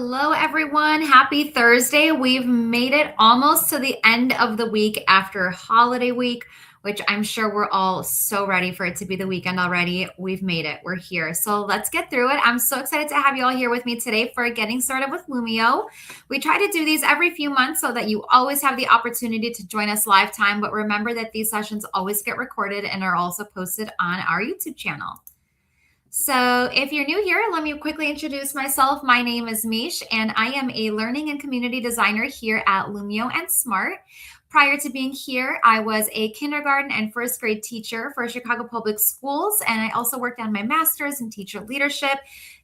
Hello, everyone. Happy Thursday. We've made it almost to the end of the week after holiday week, which I'm sure we're all so ready for it to be the weekend already. We've made it. We're here. So let's get through it. I'm so excited to have you all here with me today for Getting Started with Lumio. We try to do these every few months so that you always have the opportunity to join us live time. But remember that these sessions always get recorded and are also posted on our YouTube channel. So if you're new here, let me quickly introduce myself. My name is Mish, and I am a learning and community designer here at Lumio and Smart. Prior to being here, I was a kindergarten and first grade teacher for Chicago Public Schools, and I also worked on my master's in teacher leadership,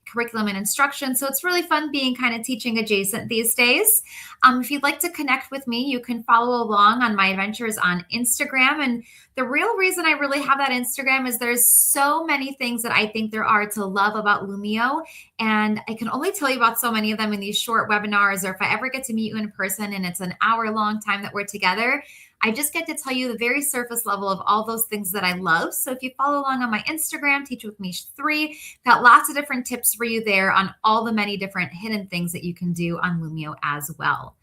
curriculum and instruction. So it's really fun being kind of teaching adjacent these days. If you'd like to connect with me, you can follow along on my adventures on Instagram. And the real reason I really have that Instagram is there's so many things that I think there are to love about Lumio. And I can only tell you about so many of them in these short webinars, or if I ever get to meet you in person and it's an hour-long time that we're together, I just get to tell you the very surface level of all those things that I love. So if you follow along on my Instagram, Teach with Mish 3, got lots of different tips for you there on all the many different hidden things that you can do on Lumio as well.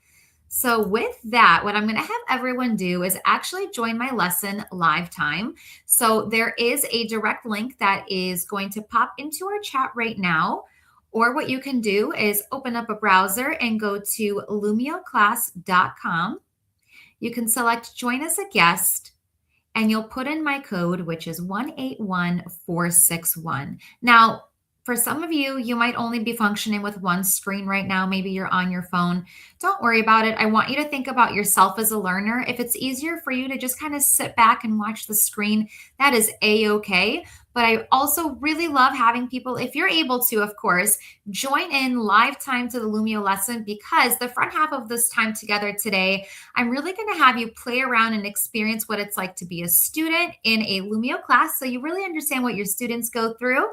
So with that, what I'm going to have everyone do is actually join my lesson live time. So there is a direct link that is going to pop into our chat right now. Or what you can do is open up a browser and go to lumioclass.com. You can select join as a guest, and you'll put in my code, which is 181461. Now, for some of you, you might only be functioning with one screen right now. Maybe you're on your phone. Don't worry about it. I want you to think about yourself as a learner. If it's easier for you to just kind of sit back and watch the screen, that is A-okay. But I also really love having people, if you're able to, of course, join in live time to the Lumio lesson, because the front half of this time together today, I'm really going to have you play around and experience what it's like to be a student in a Lumio class, so you really understand what your students go through.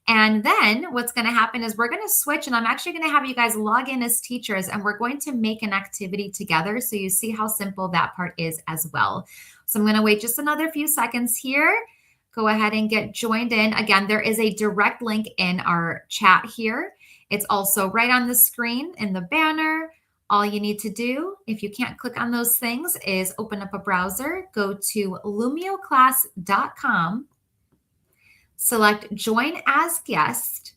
And then what's going to happen is we're going to switch, and I'm actually going to have you guys log in as teachers, and we're going to make an activity together so you see how simple that part is as well. So I'm going to wait just another few seconds here. Go ahead and get joined in. Again, there is a direct link in our chat here. It's also right on the screen in the banner. All you need to do, if you can't click on those things, is open up a browser, go to lumioclass.com, select join as guest,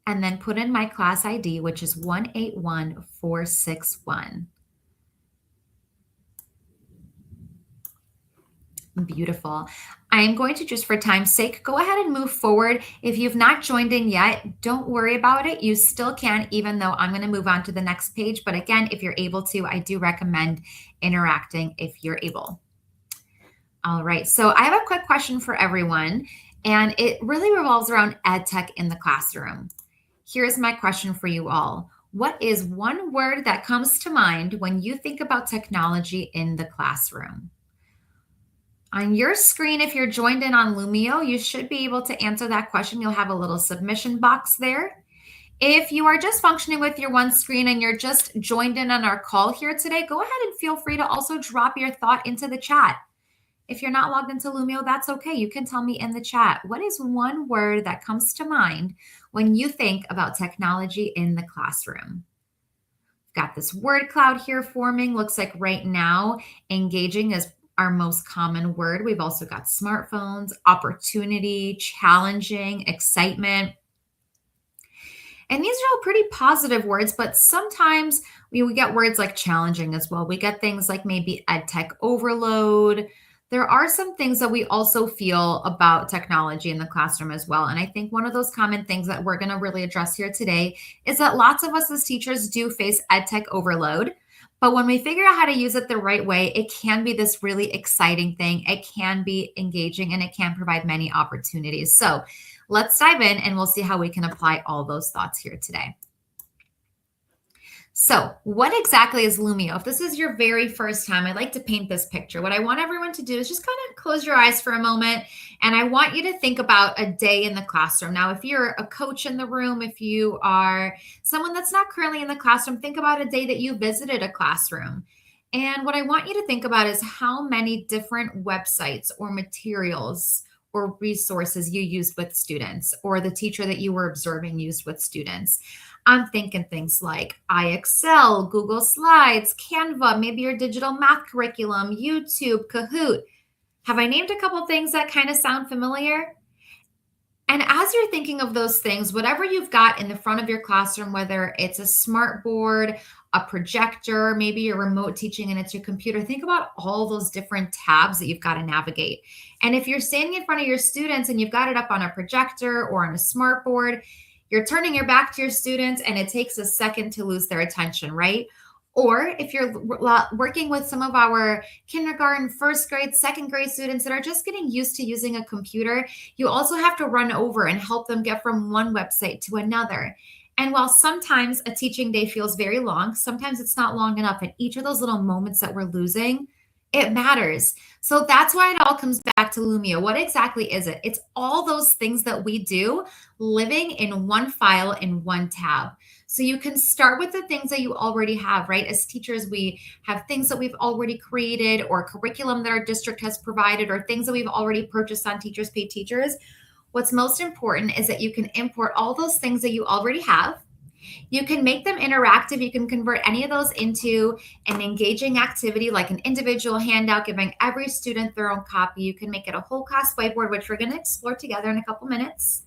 and then put in my class ID, which is 181461. Beautiful. I am going to, just for time's sake, go ahead and move forward. If you've not joined in yet, don't worry about it. You still can, even though I'm going to move on to the next page. But again, if you're able to, I do recommend interacting if you're able. All right. So I have a quick question for everyone, and it really revolves around EdTech in the classroom. Here's my question for you all. What is one word that comes to mind when you think about technology in the classroom? On your screen, if you're joined in on Lumio, you should be able to answer that question. You'll have a little submission box there. If you are just functioning with your one screen and you're just joined in on our call here today, go ahead and feel free to also drop your thought into the chat. If you're not logged into Lumio, that's okay. You can tell me in the chat, what is one word that comes to mind when you think about technology in the classroom? Got this word cloud here forming. Looks like right now, engaging is our most common word. We've also got smartphones, opportunity, challenging, excitement. And these are all pretty positive words, but sometimes we get words like challenging as well. We get things like maybe EdTech overload. There are some things that we also feel about technology in the classroom as well. And I think one of those common things that we're going to really address here today is that lots of us as teachers do face EdTech overload. But when we figure out how to use it the right way, it can be this really exciting thing. It can be engaging, and it can provide many opportunities. So let's dive in, and we'll see how we can apply all those thoughts here today. So what exactly is Lumio? If this is your very first time, I'd like to paint this picture. What I want everyone to do is just kind of close your eyes for a moment, and I want you to think about a day in the classroom. Now, if you're a coach in the room, if you are someone that's not currently in the classroom, think about a day that you visited a classroom. And what I want you to think about is how many different websites or materials or resources you used with students, or the teacher that you were observing used with students. I'm thinking things like iExcel, Google Slides, Canva, maybe your digital math curriculum, YouTube, Kahoot. Have I named a couple things that kind of sound familiar? And as you're thinking of those things, whatever you've got in the front of your classroom, whether it's a smart board, a projector, maybe you're remote teaching and it's your computer, think about all those different tabs that you've got to navigate. And if you're standing in front of your students and you've got it up on a projector or on a smart board, you're turning your back to your students and it takes a second to lose their attention, right? Or if you're working with some of our kindergarten, first grade, second grade students that are just getting used to using a computer, you also have to run over and help them get from one website to another. And while sometimes a teaching day feels very long, sometimes it's not long enough. And each of those little moments that we're losing, it matters. So that's why it all comes back to Lumio. What exactly is it? It's all those things that we do living in one file in one tab. So you can start with the things that you already have, right? As teachers, we have things that we've already created or curriculum that our district has provided or things that we've already purchased on Teachers Pay Teachers. What's most important is that you can import all those things that you already have. You can make them interactive. You can convert any of those into an engaging activity like an individual handout, giving every student their own copy. You can make it a whole class whiteboard, which we're going to explore together in a couple minutes.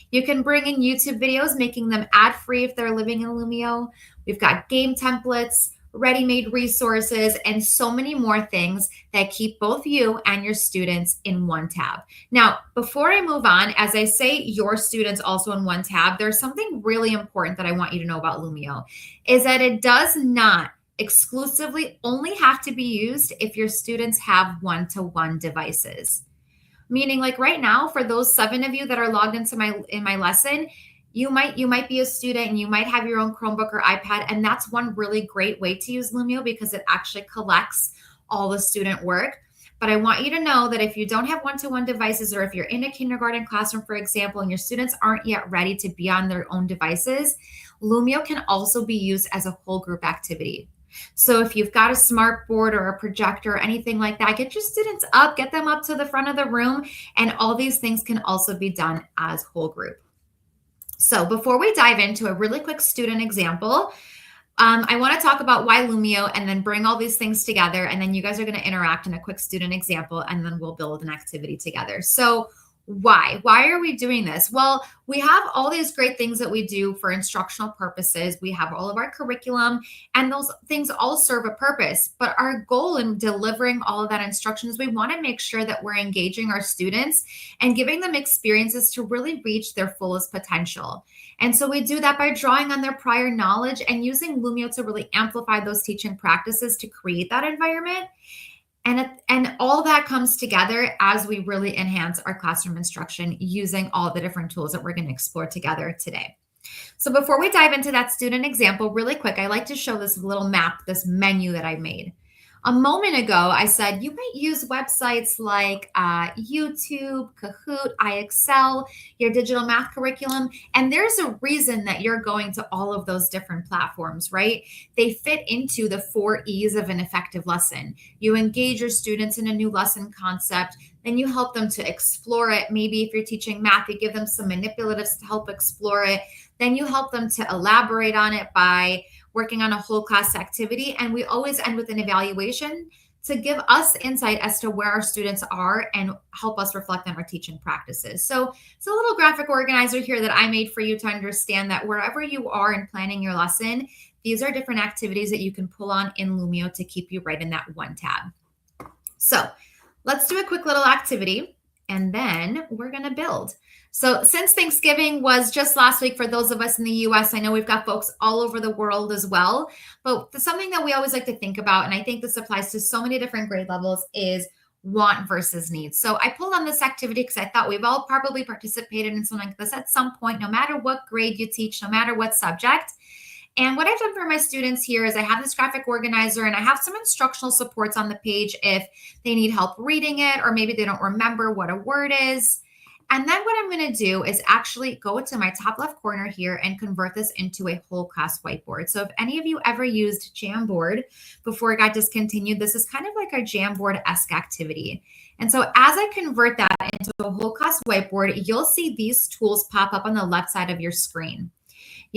You can bring in YouTube videos, making them ad-free if they're living in Lumio. We've got game templates, ready-made resources, and so many more things that keep both you and your students in one tab. Now, before I move on, as I say your students also in one tab, there's something really important that I want you to know about Lumio, is that it does not exclusively only have to be used if your students have one-to-one devices. Meaning, like right now, for those 7 of you that are logged into my lesson, you might be a student and you might have your own Chromebook or iPad, and that's one really great way to use Lumio because it actually collects all the student work. But I want you to know that if you don't have one-to-one devices, or if you're in a kindergarten classroom, for example, and your students aren't yet ready to be on their own devices, Lumio can also be used as a whole group activity. So if you've got a smart board or a projector or anything like that, get your students up, get them up to the front of the room, and all these things can also be done as whole group. So before we dive into a really quick student example, I want to talk about why Lumio and then bring all these things together. And then you guys are going to interact in a quick student example, and then we'll build an activity together. So why are we doing this? Well, we have all these great things that we do for instructional purposes. We have all of our curriculum, and those things all serve a purpose. But our goal in delivering all of that instruction is we want to make sure that we're engaging our students and giving them experiences to really reach their fullest potential. And so we do that by drawing on their prior knowledge and using Lumio to really amplify those teaching practices to create that environment. And all that comes together as we really enhance our classroom instruction using all the different tools that we're going to explore together today. So before we dive into that student example, really quick, I like to show this little map, this menu that I made. A moment ago, I said you might use websites like YouTube, Kahoot, iExcel, your digital math curriculum, and there's a reason that you're going to all of those different platforms, right? They fit into the 4 E's of an effective lesson. You engage your students in a new lesson concept, then you help them to explore it. Maybe if you're teaching math, you give them some manipulatives to help explore it. Then you help them to elaborate on it by working on a whole class activity. And we always end with an evaluation to give us insight as to where our students are and help us reflect on our teaching practices. So it's a little graphic organizer here that I made for you to understand that wherever you are in planning your lesson, these are different activities that you can pull on in Lumio to keep you right in that one tab. So let's do a quick little activity and then we're going to build. So since Thanksgiving was just last week for those of us in the US, I know we've got folks all over the world as well, but something that we always like to think about, and I think this applies to so many different grade levels, is want versus need. So I pulled on this activity because I thought we've all probably participated in something like this at some point, no matter what grade you teach, no matter what subject. And what I've done for my students here is I have this graphic organizer and I have some instructional supports on the page if they need help reading it, or maybe they don't remember what a word is. And then what I'm going to do is actually go to my top left corner here and convert this into a whole class whiteboard. So if any of you ever used Jamboard before it got discontinued, this is kind of like our Jamboard-esque activity. And so as I convert that into a whole class whiteboard, you'll see these tools pop up on the left side of your screen.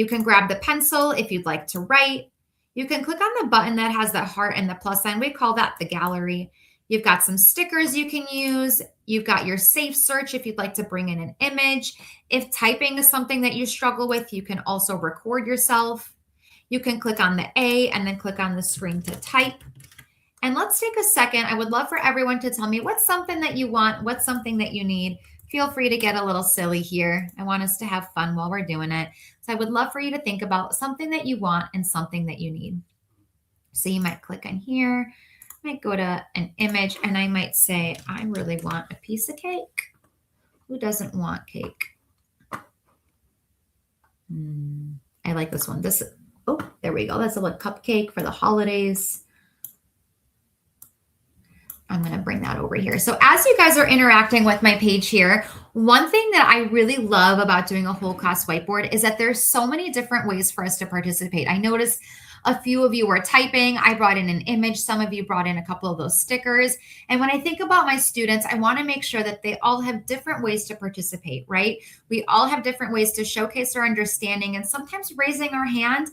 You can grab the pencil if you'd like to write. You can click on the button that has the heart and the plus sign. We call that the gallery. You've got some stickers you can use. You've got your safe search if you'd like to bring in an image. If typing is something that you struggle with, you can also record yourself. You can click on the A and then click on the screen to type. And let's take a second. I would love for everyone to tell me what's something that you want, what's something that you need. Feel free to get a little silly here. I want us to have fun while we're doing it. So I would love for you to think about something that you want and something that you need. So you might click on here, might go to an image, and I might say, I really want a piece of cake. Who doesn't want cake? I like this one. Oh, there we go. That's a little cupcake for the holidays. I'm going to bring that over here. So as you guys are interacting with my page here, one thing that I really love about doing a whole class whiteboard is that there's so many different ways for us to participate. I noticed a few of you were typing. I brought in an image. Some of you brought in a couple of those stickers. And when I think about my students, I want to make sure that they all have different ways to participate, right? We all have different ways to showcase our understanding, and sometimes raising our hand.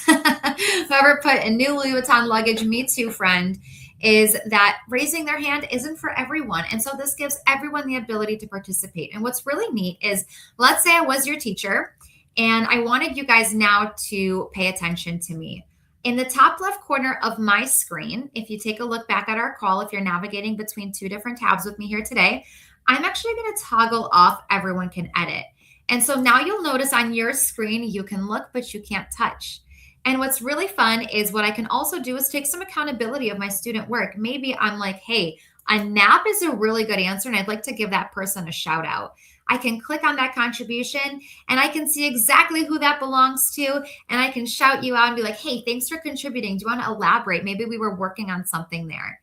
Whoever put a new Louis Vuitton luggage, me too, friend, is that raising their hand isn't for everyone. And so this gives everyone the ability to participate. And what's really neat is, let's say I was your teacher and I wanted you guys now to pay attention to me. In the top left corner of my screen, if you take a look back at our call, if you're navigating between two different tabs with me here today, I'm actually going to toggle off everyone can edit. And so now you'll notice on your screen, you can look, but you can't touch. And what's really fun is what I can also do is take some accountability of my student work. Maybe I'm like, hey, a nap is a really good answer, and I'd like to give that person a shout out. I can click on that contribution and I can see exactly who that belongs to. And I can shout you out and be like, hey, thanks for contributing. Do you want to elaborate? Maybe we were working on something there.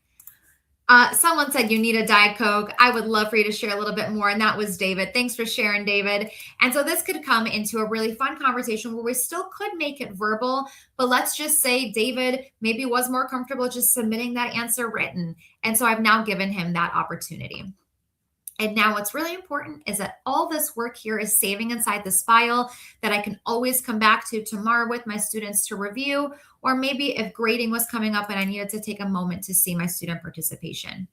Someone said you need a Diet Coke. I would love for you to share a little bit more. And that was David. Thanks for sharing, David. And so this could come into a really fun conversation where we still could make it verbal, but let's just say David maybe was more comfortable just submitting that answer written. And so I've now given him that opportunity. And now what's really important is that all this work here is saving inside this file that I can always come back to tomorrow with my students to review, or maybe if grading was coming up and I needed to take a moment to see my student participation.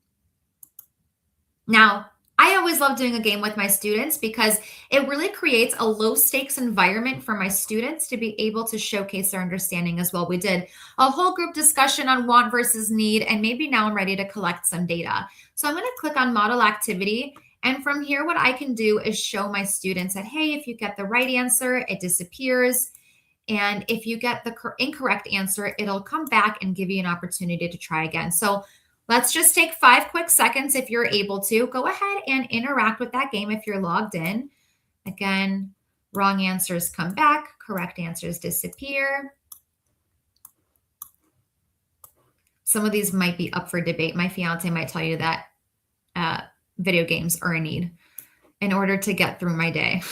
Now, I always love doing a game with my students because it really creates a low stakes environment for my students to be able to showcase their understanding as well. We did a whole group discussion on want versus need, and maybe now I'm ready to collect some data. So I'm going to click on model activity. And from here, what I can do is show my students that, hey, if you get the right answer, it disappears. And if you get the incorrect answer, it'll come back and give you an opportunity to try again. So let's just take 5 quick seconds if you're able to. Go ahead and interact with that game if you're logged in. Again, wrong answers come back, correct answers disappear. Some of these might be up for debate. My fiance might tell you that video games are a need in order to get through my day.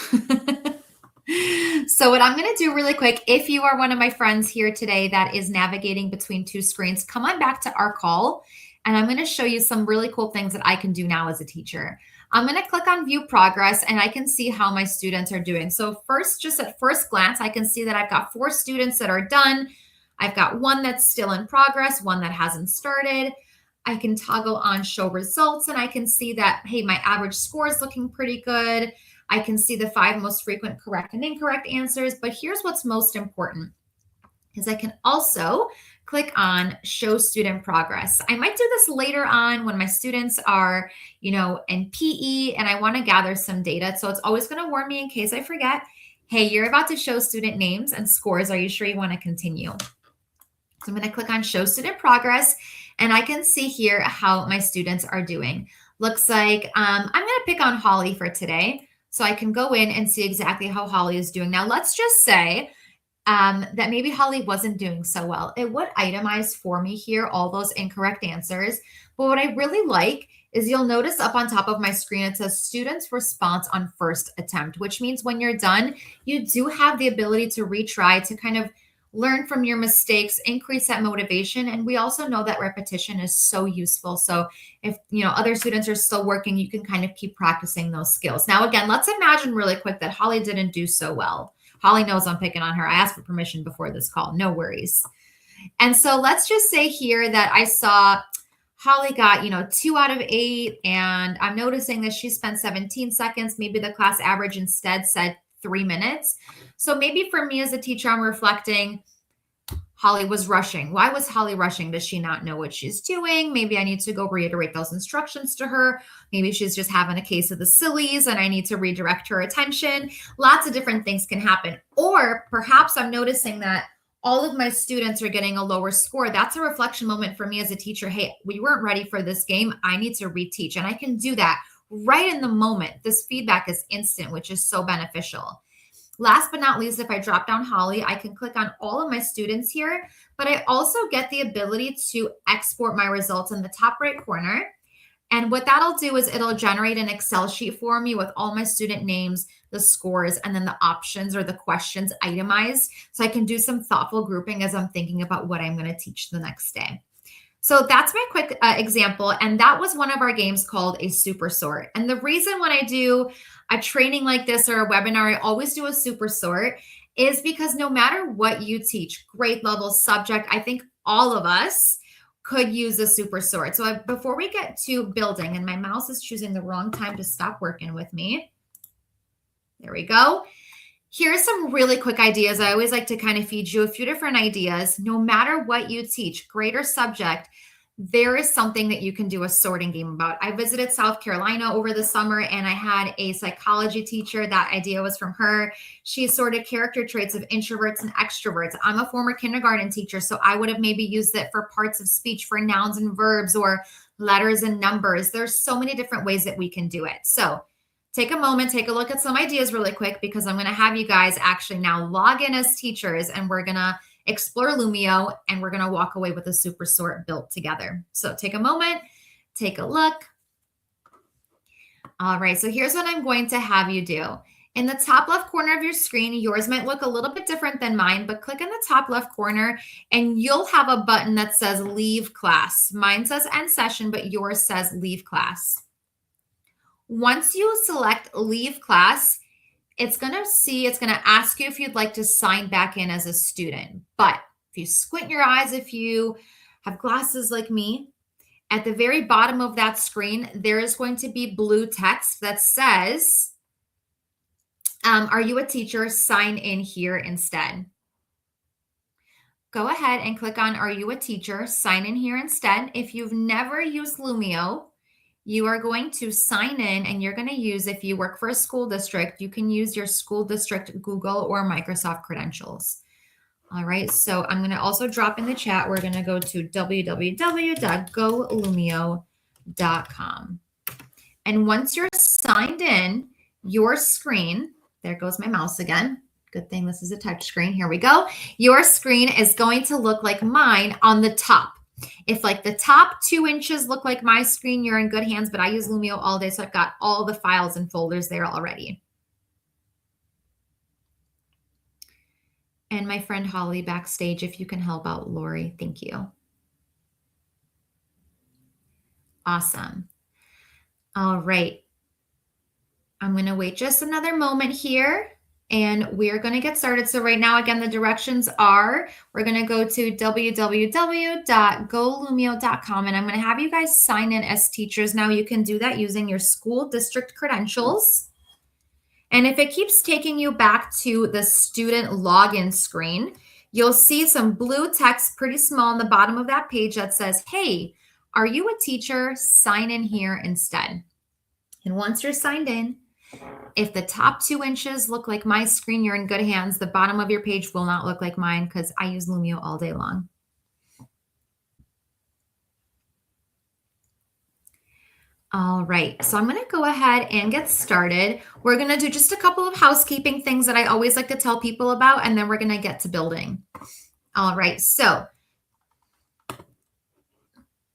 So what I'm going to do really quick, if you are one of my friends here today that is navigating between two screens, come on back to our call, and I'm going to show you some really cool things that I can do now as a teacher. I'm going to click on view progress, and I can see how my students are doing. So first, just at first glance, I can see that I've got 4 students that are done. I've got 1 that's still in progress, 1 that hasn't started. I can toggle on show results, and I can see that, hey, my average score is looking pretty good. I can see the 5 most frequent correct and incorrect answers. But here's what's most important is I can also click on show student progress. I might do this later on when my students are, in PE and I want to gather some data. So it's always going to warn me in case I forget, hey, you're about to show student names and scores. Are you sure you want to continue? So I'm going to click on show student progress, and I can see here how my students are doing. Looks like I'm going to pick on Holly for today. So I can go in and see exactly how Holly is doing. Now, let's just say that maybe Holly wasn't doing so well. It would itemize for me here all those incorrect answers. But what I really like is you'll notice up on top of my screen, it says student's response on first attempt, which means when you're done, you do have the ability to retry, to kind of learn from your mistakes, increase that motivation. And we also know that repetition is so useful. So if, other students are still working, you can kind of keep practicing those skills. Now, again, let's imagine really quick that Holly didn't do so well. Holly knows I'm picking on her. I asked for permission before this call. No worries. And so let's just say here that I saw Holly got, 2 out of 8, and I'm noticing that she spent 17 seconds. Maybe the class average instead said 3 minutes. So maybe for me as a teacher, I'm reflecting, Holly was rushing. Why was Holly rushing? Does she not know what she's doing? Maybe I need to go reiterate those instructions to her. Maybe she's just having a case of the sillies and I need to redirect her attention. Lots of different things can happen. Or perhaps I'm noticing that all of my students are getting a lower score. That's a reflection moment for me as a teacher. Hey, we weren't ready for this game. I need to reteach. And I can do that right in the moment. This feedback is instant, which is so beneficial. Last but not least, if I drop down Holly, I can click on all of my students here, but I also get the ability to export my results in the top right corner. And what that'll do is it'll generate an Excel sheet for me with all my student names, the scores, and then the options or the questions itemized. So I can do some thoughtful grouping as I'm thinking about what I'm going to teach the next day. So that's my quick example. And that was one of our games called a super sort. And the reason when I do a training like this or a webinar, I always do a super sort is because no matter what you teach, grade level, subject, I think all of us could use a super sort. So before we get to building, and my mouse is choosing the wrong time to stop working with me. There we go. Here's some really quick ideas. I always like to kind of feed you a few different ideas. No matter what you teach, grade or subject, there is something that you can do a sorting game about. I visited South Carolina over the summer and I had a psychology teacher. That idea was from her. She sorted character traits of introverts and extroverts. I'm a former kindergarten teacher, so I would have maybe used it for parts of speech, for nouns and verbs, or letters and numbers. There's so many different ways that we can do it. So take a moment, take a look at some ideas really quick, because I'm going to have you guys actually now log in as teachers and we're going to explore Lumio and we're going to walk away with a super sort built together. So take a moment, take a look. All right, so here's what I'm going to have you do. In the top left corner of your screen, yours might look a little bit different than mine, but click in the top left corner and you'll have a button that says leave class. Mine says end session, but yours says leave class. Once you select leave class, it's going to ask you if you'd like to sign back in as a student. But if you squint your eyes, if you have glasses like me, at the very bottom of that screen, there is going to be blue text that says, are you a teacher? Sign in here instead. Go ahead and click on, are you a teacher? Sign in here instead. If you've never used Lumio, you are going to sign in and you're going to use, if you work for a school district, you can use your school district Google or Microsoft credentials. All right, so I'm going to also drop in the chat. We're going to go to www.golumio.com. And once you're signed in, your screen, there goes my mouse again. Good thing this is a touch screen. Here we go. Your screen is going to look like mine on the top. If like the top 2 inches look like my screen, you're in good hands, but I use Lumio all day, so I've got all the files and folders there already. And my friend Holly backstage, if you can help out Lori, thank you. Awesome. All right. I'm going to wait just another moment here. And we're going to get started. So right now, again, the directions are, we're going to go to www.golumio.com, and I'm going to have you guys sign in as teachers. Now you can do that using your school district credentials. And if it keeps taking you back to the student login screen, you'll see some blue text pretty small on the bottom of that page that says, hey, are you a teacher? Sign in here instead. And once you're signed in, if the top 2 inches look like my screen, you're in good hands. The bottom of your page will not look like mine because I use Lumio all day long. All right, so I'm going to go ahead and get started. We're going to do just a couple of housekeeping things that I always like to tell people about, and then we're going to get to building. All right, so,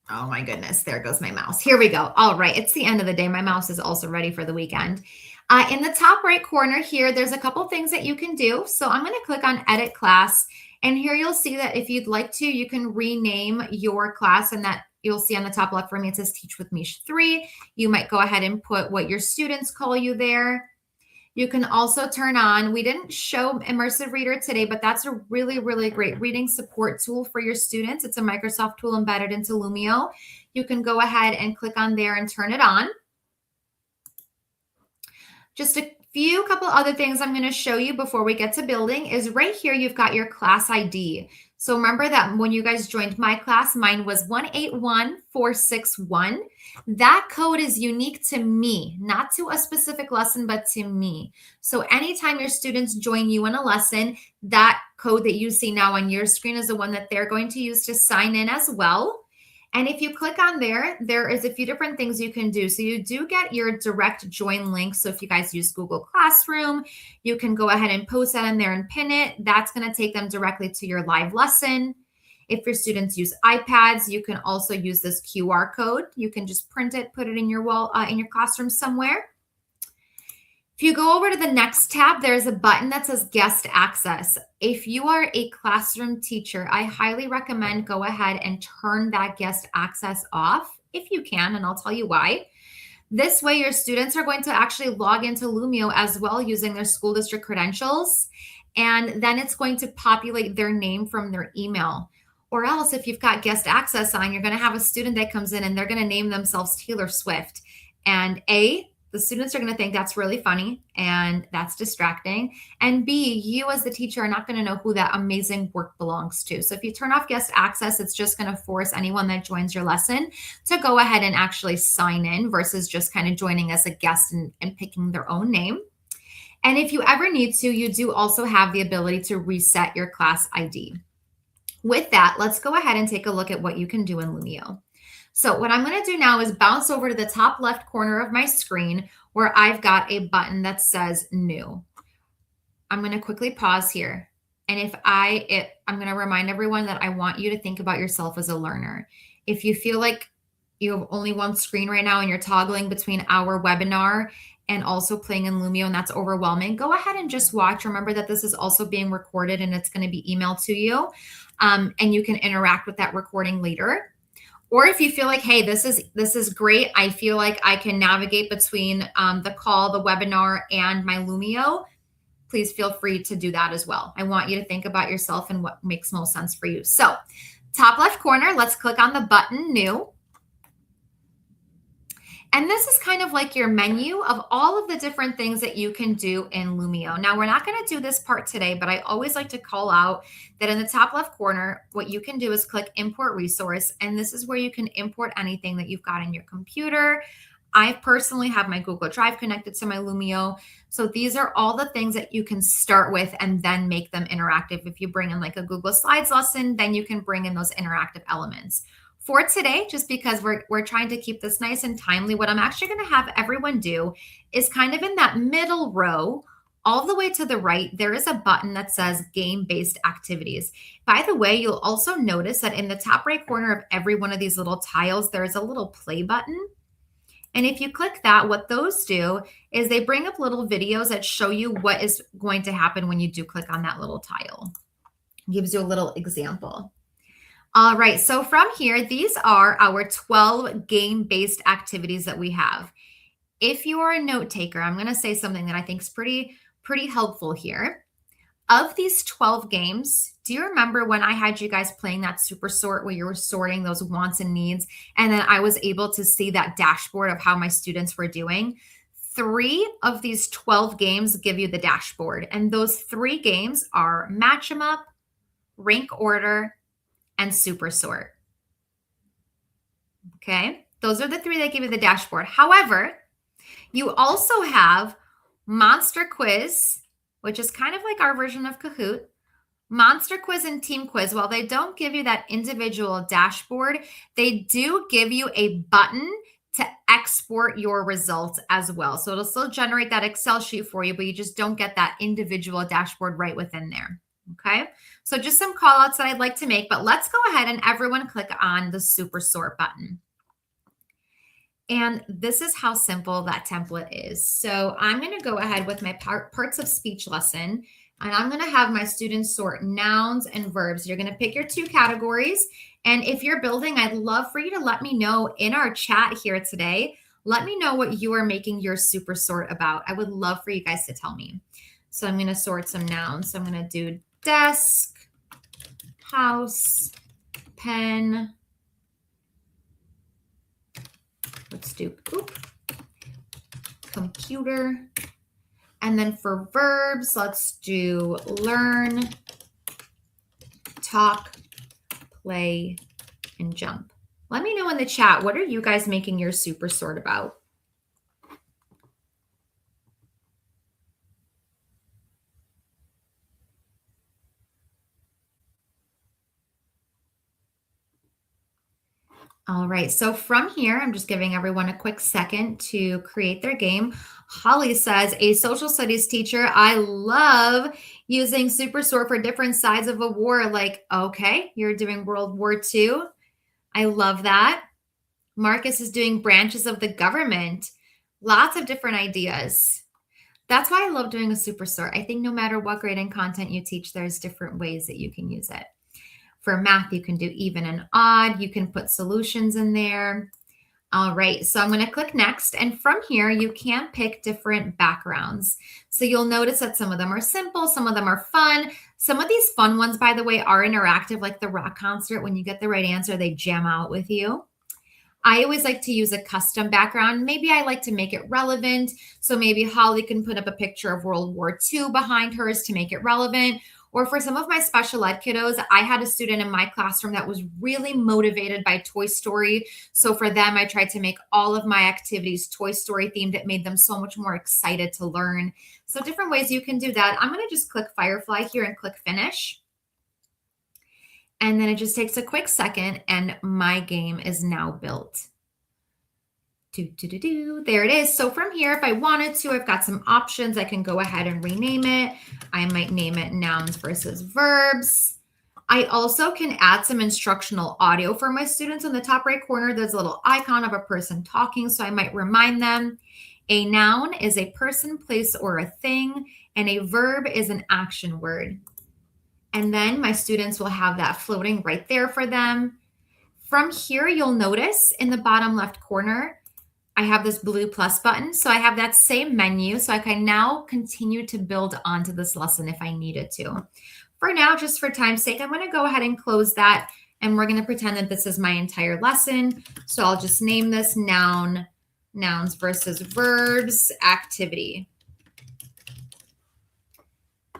oh my goodness, there goes my mouse. Here we go. All right, it's the end of the day. My mouse is also ready for the weekend. In the top right corner here, there's a couple things that you can do. So I'm going to click on Edit Class. And here you'll see that if you'd like to, you can rename your class, and that you'll see on the top left for me, it says Teach with Mish 3. You might go ahead and put what your students call you there. You can also turn on, we didn't show Immersive Reader today, but that's a really, really great reading support tool for your students. It's a Microsoft tool embedded into Lumio. You can go ahead and click on there and turn it on. Just a couple other things I'm going to show you before we get to building is right here, you've got your class ID. So remember that when you guys joined my class, mine was 181461. That code is unique to me, not to a specific lesson, but to me. So anytime your students join you in a lesson, that code that you see now on your screen is the one that they're going to use to sign in as well. And if you click on there, there is a few different things you can do. So you do get your direct join link. So if you guys use Google Classroom, you can go ahead and post that in there and pin it. That's going to take them directly to your live lesson. If your students use iPads, you can also use this QR code. You can just print it, put it in your wall, in your classroom somewhere. If you go over to the next tab, there's a button that says guest access. If you are a classroom teacher, I highly recommend go ahead and turn that guest access off if you can, and I'll tell you why. This way, your students are going to actually log into Lumio as well using their school district credentials, and then it's going to populate their name from their email. Or else, if you've got guest access on, you're going to have a student that comes in and they're going to name themselves Taylor Swift. And the students are going to think that's really funny and that's distracting. And B, you as the teacher are not going to know who that amazing work belongs to. So if you turn off guest access, it's just going to force anyone that joins your lesson to go ahead and actually sign in versus just kind of joining as a guest and picking their own name. And if you ever need to, you do also have the ability to reset your class ID. With that, let's go ahead and take a look at what you can do in Lumio. So what I'm going to do now is bounce over to the top left corner of my screen where I've got a button that says new. I'm going to quickly pause here. And I'm going to remind everyone that I want you to think about yourself as a learner. If you feel like you have only one screen right now and you're toggling between our webinar and also playing in Lumio and that's overwhelming, go ahead and just watch. Remember that this is also being recorded and it's going to be emailed to you. And you can interact with that recording later. Or if you feel like, hey, this is great, I feel like I can navigate between the call, the webinar, and my Lumio, please feel free to do that as well. I want you to think about yourself and what makes most sense for you. So top left corner, let's click on the button new. And this is kind of like your menu of all of the different things that you can do in Lumio. Now, we're not going to do this part today, but I always like to call out that in the top left corner, what you can do is click import resource. And this is where you can import anything that you've got in your computer. I personally have my Google Drive connected to my Lumio. So these are all the things that you can start with and then make them interactive. If you bring in like a Google Slides lesson, then you can bring in those interactive elements. For today, just because we're trying to keep this nice and timely, what I'm actually going to have everyone do is kind of in that middle row, all the way to the right, there is a button that says game-based activities. By the way, you'll also notice that in the top right corner of every one of these little tiles, there's a little play button. And if you click that, what those do is they bring up little videos that show you what is going to happen when you do click on that little tile. It gives you a little example. All right, so from here, these are our 12 game-based activities that we have. If you're a note taker, I'm going to say something that I think is pretty helpful here. Of these 12 games, do you remember when I had you guys playing that super sort where you were sorting those wants and needs, and then I was able to see that dashboard of how my students were doing? 3 of these 12 games give you the dashboard, and those 3 games are Match 'em Up, Rank Order, and Super Sort. Okay, those are the 3 that give you the dashboard. However, you also have Monster Quiz, which is kind of like our version of Kahoot. Monster Quiz and Team Quiz, while they don't give you that individual dashboard, they do give you a button to export your results as well. So it'll still generate that Excel sheet for you, but you just don't get that individual dashboard right within there. Okay, so just some call outs that I'd like to make, but let's go ahead and everyone click on the Super Sort button. And this is how simple that template is. So I'm going to go ahead with my parts of speech lesson, and I'm going to have my students sort nouns and verbs. You're going to pick your 2 categories. And if you're building, I'd love for you to let me know in our chat here today. Let me know what you are making your super sort about. I would love for you guys to tell me. So I'm going to sort some nouns. So I'm going to do desk, house, pen. Let's do computer. And then for verbs, let's do learn, talk, play, and jump. Let me know in the chat, what are you guys making your super sort about? All right, so from here, I'm just giving everyone a quick second to create their game. Holly says, a social studies teacher, I love using super sort for different sides of a war. Like, okay, you're doing World War II. I love that. Marcus is doing branches of the government. Lots of different ideas. That's why I love doing a super sort. I think no matter what grade and content you teach, there's different ways that you can use it. For math, you can do even and odd. You can put solutions in there. All right, so I'm going to click next. And from here, you can pick different backgrounds. So you'll notice that some of them are simple, some of them are fun. Some of these fun ones, by the way, are interactive, like the rock concert. When you get the right answer, they jam out with you. I always like to use a custom background. Maybe I like to make it relevant. So maybe Holly can put up a picture of World War II behind hers to make it relevant. Or for some of my special ed kiddos, I had a student in my classroom that was really motivated by Toy Story. So for them, I tried to make all of my activities Toy Story themed. It made them so much more excited to learn. So different ways you can do that. I'm going to just click Firefly here and click Finish. And then it just takes a quick second and my game is now built. There it is. So from here, if I wanted to, I've got some options. I can go ahead and rename it. I might name it nouns versus verbs. I also can add some instructional audio for my students. In the top right corner, there's a little icon of a person talking. So I might remind them a noun is a person, place, or a thing, and a verb is an action word. And then my students will have that floating right there for them. From here, you'll notice in the bottom left corner, I have this blue plus button. So I have that same menu. So I can now continue to build onto this lesson if I needed to. For now, just for time's sake, I'm going to go ahead and close that. And we're going to pretend that this is my entire lesson. So I'll just name this nouns versus verbs activity.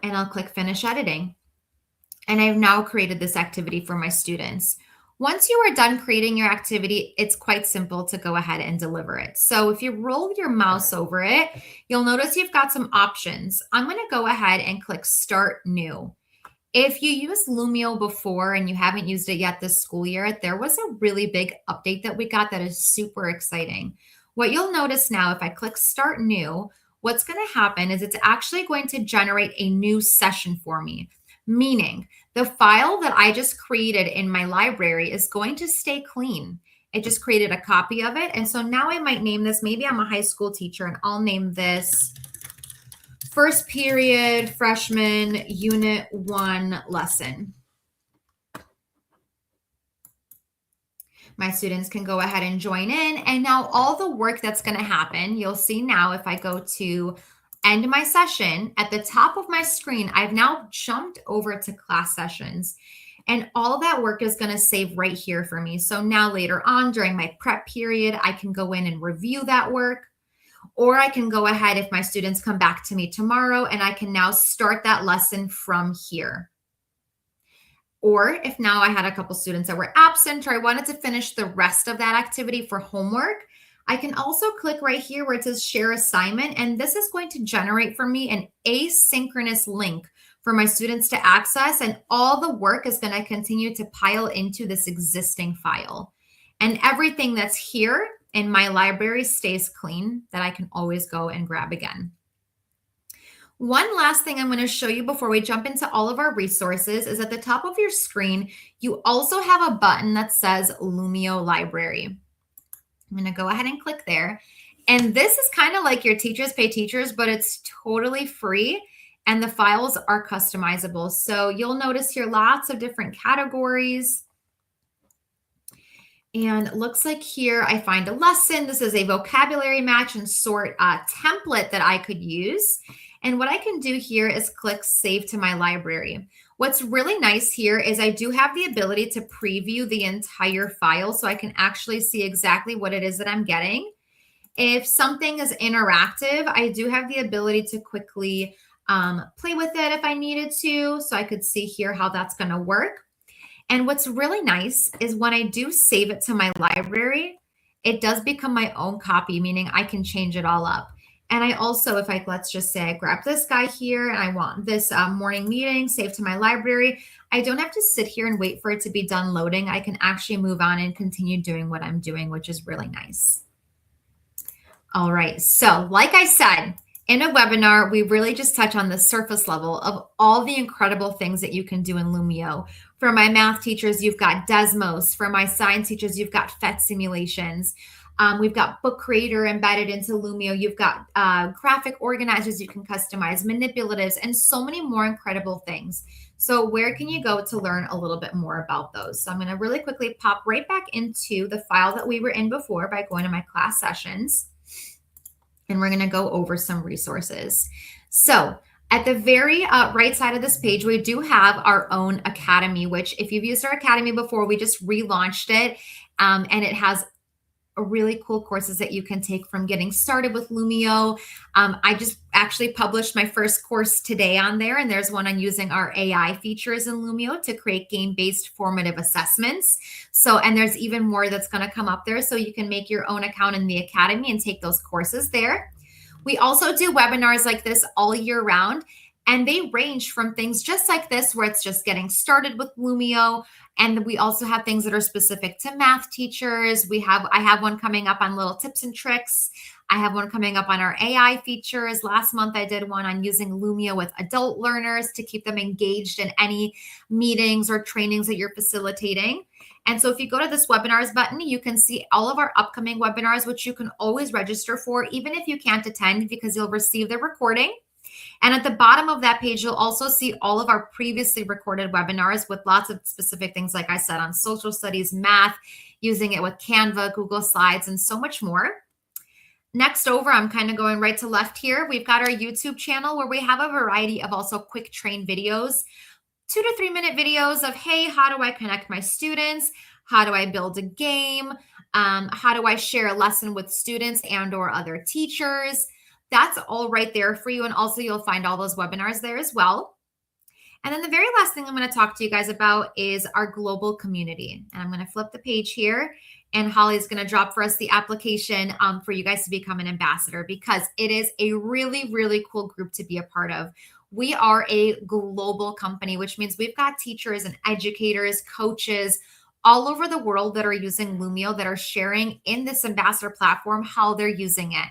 And I'll click finish editing. And I've now created this activity for my students. Once you are done creating your activity, it's quite simple to go ahead and deliver it. So if you roll your mouse over it, you'll notice you've got some options. I'm going to go ahead and click Start New. If you used Lumio before and you haven't used it yet this school year, there was a really big update that we got that is super exciting. What you'll notice now, if I click Start New, what's going to happen is it's actually going to generate a new session for me. Meaning the file that I just created in my library is going to stay clean. I just created a copy of it. And so now I might name this, maybe I'm a high school teacher and I'll name this First Period Freshman Unit 1 Lesson. My students can go ahead and join in. And now all the work that's going to happen, you'll see now if I go to end my session, at the top of my screen, I've now jumped over to class sessions. And all that work is going to save right here for me. So now later on during my prep period, I can go in and review that work. Or I can go ahead if my students come back to me tomorrow and I can now start that lesson from here. Or if now I had a couple students that were absent or I wanted to finish the rest of that activity for homework, I can also click right here where it says share assignment. And this is going to generate for me an asynchronous link for my students to access. And all the work is going to continue to pile into this existing file. And everything that's here in my library stays clean that I can always go and grab again. One last thing I'm going to show you before we jump into all of our resources is at the top of your screen, you also have a button that says Lumio Library. I'm going to go ahead and click there. And this is kind of like your Teachers Pay Teachers, but it's totally free and the files are customizable. So you'll notice here lots of different categories. And it looks like here I find a lesson. This is a vocabulary match and sort template that I could use. And what I can do here is click save to my library. What's really nice here is I do have the ability to preview the entire file so I can actually see exactly what it is that I'm getting. If something is interactive, I do have the ability to quickly play with it if I needed to. So I could see here how that's going to work. And what's really nice is when I do save it to my library, it does become my own copy, meaning I can change it all up. And I also, if I, let's just say I grab this guy here and I want this morning meeting saved to my library, I don't have to sit here and wait for it to be done loading. I can actually move on and continue doing what I'm doing, which is really nice. All right. So like I said, in a webinar, we really just touch on the surface level of all the incredible things that you can do in Lumio. For my math teachers, you've got Desmos. For my science teachers, you've got PhET simulations. We've got Book Creator embedded into Lumio. You've got graphic organizers you can customize, manipulatives, and so many more incredible things. So where can you go to learn a little bit more about those? So I'm going to really quickly pop right back into the file that we were in before by going to my class sessions. And we're going to go over some resources. So at the very right side of this page, we do have our own academy, which if you've used our academy before, we just relaunched it. And it has really cool courses that you can take from getting started with Lumio. I just actually published my first course today on there, and there's one on using our AI features in Lumio to create game-based formative assessments. So, and there's even more that's going to come up there, so you can make your own account in the Academy and take those courses there. We also do webinars like this all year round, and they range from things just like this, where it's just getting started with Lumio. And we also have things that are specific to math teachers. I have one coming up on little tips and tricks. I have one coming up on our AI features. Last month, I did one on using Lumio with adult learners to keep them engaged in any meetings or trainings that you're facilitating. And so if you go to this webinars button, you can see all of our upcoming webinars, which you can always register for, even if you can't attend, because you'll receive the recording. And at the bottom of that page, you'll also see all of our previously recorded webinars with lots of specific things, like I said, on social studies, math, using it with Canva, Google Slides, and so much more. Next over, I'm kind of going right to left here. We've got our YouTube channel where we have a variety of also quick train videos, 2 to 3 minute videos of, hey, how do I connect my students? How do I build a game? How do I share a lesson with students and or other teachers? That's all right there for you. And also you'll find all those webinars there as well. And then the very last thing I'm going to talk to you guys about is our global community. And I'm going to flip the page here, and Holly's going to drop for us the application for you guys to become an ambassador, because it is a really, really cool group to be a part of. We are a global company, which means we've got teachers and educators, coaches all over the world that are using Lumio, that are sharing in this ambassador platform how they're using it.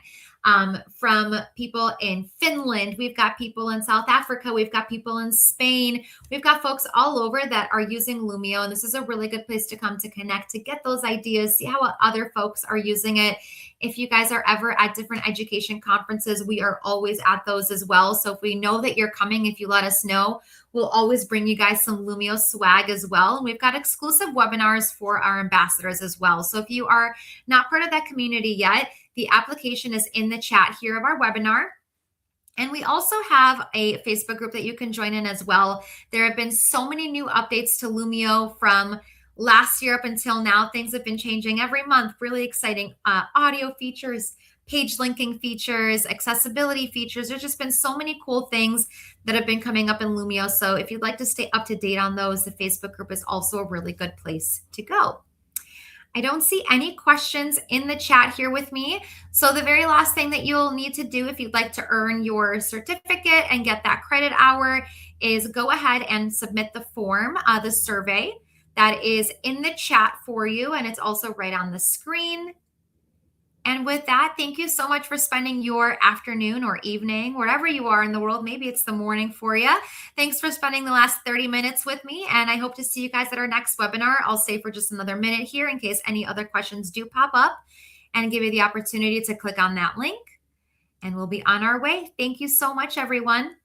From people in Finland, we've got people in South Africa, we've got people in Spain, we've got folks all over that are using Lumio. And this is a really good place to come to connect, to get those ideas, see how other folks are using it. If you guys are ever at different education conferences, we are always at those as well. So if we know that you're coming, if you let us know, we'll always bring you guys some Lumio swag as well. And we've got exclusive webinars for our ambassadors as well. So if you are not part of that community yet, the application is in the chat here of our webinar. And we also have a Facebook group that you can join in as well. There have been so many new updates to Lumio from last year up until now. Things have been changing every month. Really exciting audio features, page linking features, accessibility features. There's just been so many cool things that have been coming up in Lumio. So if you'd like to stay up to date on those, the Facebook group is also a really good place to go. I don't see any questions in the chat here with me. So the very last thing that you'll need to do if you'd like to earn your certificate and get that credit hour is go ahead and submit the form, the survey that is in the chat for you. And it's also right on the screen. And with that, thank you so much for spending your afternoon or evening, wherever you are in the world. Maybe it's the morning for you. Thanks for spending the last 30 minutes with me. And I hope to see you guys at our next webinar. I'll stay for just another minute here in case any other questions do pop up, and give you the opportunity to click on that link. And we'll be on our way. Thank you so much, everyone.